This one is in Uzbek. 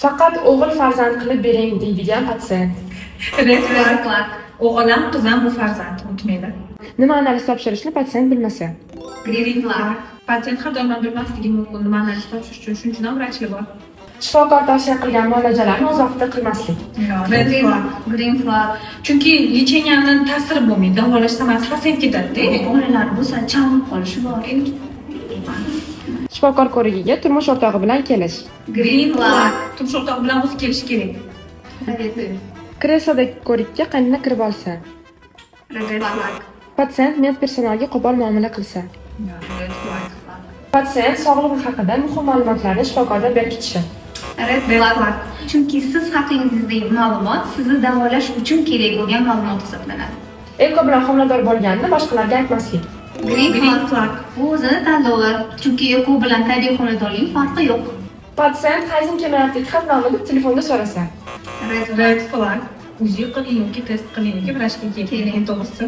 Faqat o'g'il farzand qilib bering deydigan patsient. Red flag. O'g'il ham qiz ham bu farzand unutmaydi. Nima analiz topshirishni patsient bilmasa? Green flag. Patsient har doim bilmasligi mumkin nima analiz topshirish uchun, shuning uchun ham vrachga bor. Shifokor tavsiya qilgan muolajalarni o'z vaqtida qilmaslik. Red flag. Green flag. Chunki lecheniyaning ta'siri bo'lmaydi, davolash samarasi pasayib ketadi-da. Bolalar bo'lsa chalg'ib qolishi bor. Shifokor ko'rigiga turmush o'rtog'i bilan kelish. Green flag. Turmush o'rtog'i bilan o'zi kelish kerak. Kreslodagi ko'rikka qaynona kirib olsa. Red flag. Patsient medpersonalga qo'pol muomala qilsa. Red flag. Patsient sog'lig'i haqida muhim ma'lumotlarni shifokordan berkitishi. Red flag. Chunki siz haqingizdagi ma'lumot sizni davolash uchun kerak bo'lgan ma'lumot hisoblanadi. Eko bilan homilador bo'lganini boshqalarga aytmaslik. Green flag. Bu o'zini tanlovi. Chunki eko bilan tabiiy homiladorlik farqi yo'q. Patsient hayzim kelmayapti, xavflanma deb telefonda so'rasa. Red flag. Uzi qiling yoki test qiling yoki vrachga keling, to'g'risi.